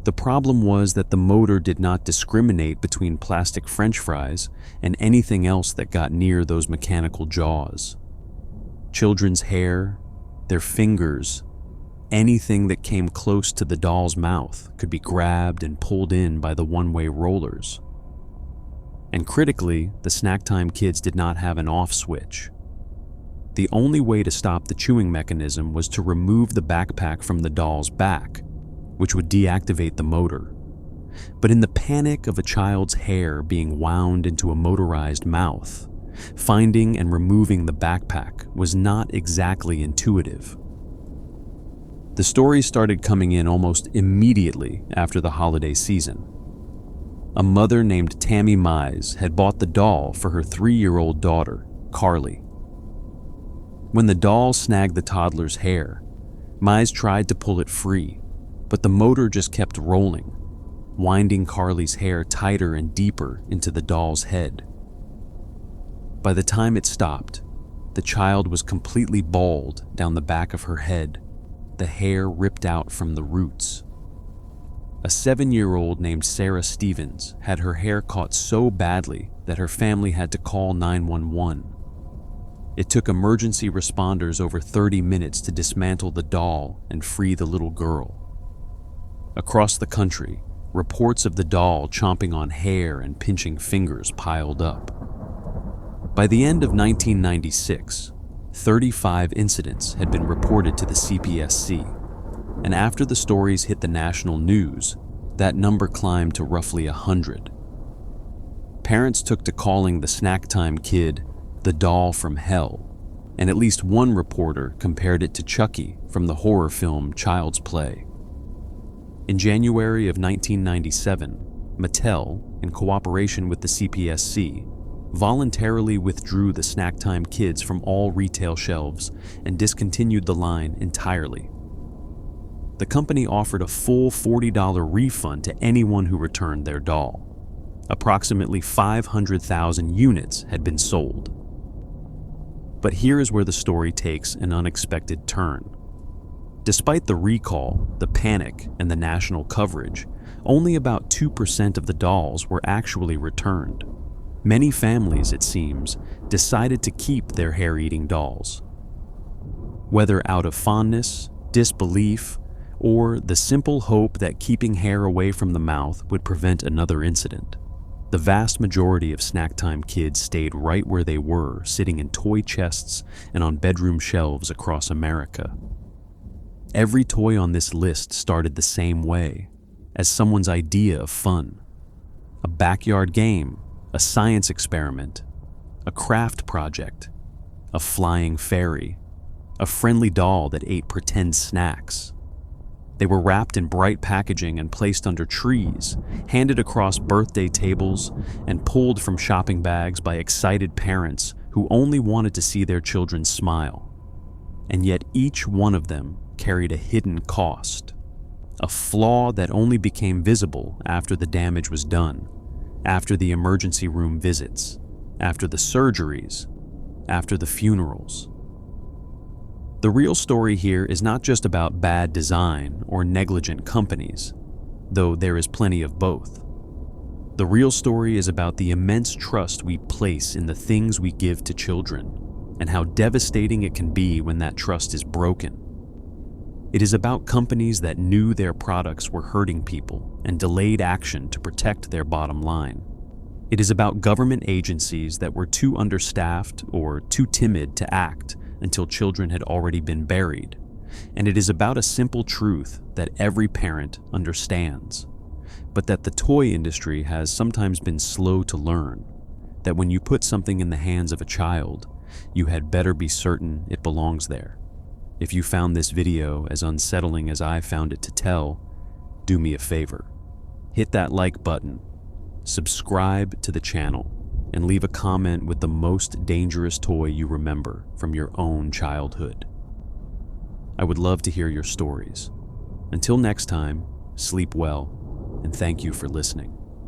The problem was that the motor did not discriminate between plastic French fries and anything else that got near those mechanical jaws. Children's hair, their fingers, anything that came close to the doll's mouth could be grabbed and pulled in by the one-way rollers. And critically, the Snacktime Kids did not have an off switch. The only way to stop the chewing mechanism was to remove the backpack from the doll's back, which would deactivate the motor. But in the panic of a child's hair being wound into a motorized mouth, finding and removing the backpack was not exactly intuitive. The stories started coming in almost immediately after the holiday season. A mother named Tammy Mize had bought the doll for her 3-year-old daughter, Carly. When the doll snagged the toddler's hair, Mize tried to pull it free, but the motor just kept rolling, winding Carly's hair tighter and deeper into the doll's head. By the time it stopped, the child was completely bald down the back of her head, the hair ripped out from the roots. A 7-year-old named Sarah Stevens had her hair caught so badly that her family had to call 911. It took emergency responders over 30 minutes to dismantle the doll and free the little girl. Across the country, reports of the doll chomping on hair and pinching fingers piled up. By the end of 1996, 35 incidents had been reported to the CPSC, and after the stories hit the national news, that number climbed to roughly 100. Parents took to calling the Snacktime Kid the doll from hell, and at least one reporter compared it to Chucky from the horror film Child's Play. In January of 1997, Mattel, in cooperation with the CPSC, voluntarily withdrew the Snacktime Kids from all retail shelves and discontinued the line entirely. The company offered a full $40 refund to anyone who returned their doll. Approximately 500,000 units had been sold. But here is where the story takes an unexpected turn. Despite the recall, the panic, and the national coverage, only about 2% of the dolls were actually returned. Many families, it seems, decided to keep their hair-eating dolls. Whether out of fondness, disbelief, or the simple hope that keeping hair away from the mouth would prevent another incident, the vast majority of Snacktime Kids stayed right where they were, sitting in toy chests and on bedroom shelves across America. Every toy on this list started the same way, as someone's idea of fun. A backyard game, a science experiment, a craft project, a flying fairy, a friendly doll that ate pretend snacks. They were wrapped in bright packaging and placed under trees, handed across birthday tables, and pulled from shopping bags by excited parents who only wanted to see their children smile. And yet each one of them carried a hidden cost, a flaw that only became visible after the damage was done, after the emergency room visits, after the surgeries, after the funerals. The real story here is not just about bad design or negligent companies, though there is plenty of both. The real story is about the immense trust we place in the things we give to children, and how devastating it can be when that trust is broken. It is about companies that knew their products were hurting people and delayed action to protect their bottom line. It is about government agencies that were too understaffed or too timid to act until children had already been buried. And it is about a simple truth that every parent understands, but that the toy industry has sometimes been slow to learn, that when you put something in the hands of a child, you had better be certain it belongs there. If you found this video as unsettling as I found it to tell, do me a favor. Hit that like button, subscribe to the channel, and leave a comment with the most dangerous toy you remember from your own childhood. I would love to hear your stories. Until next time, sleep well, and thank you for listening.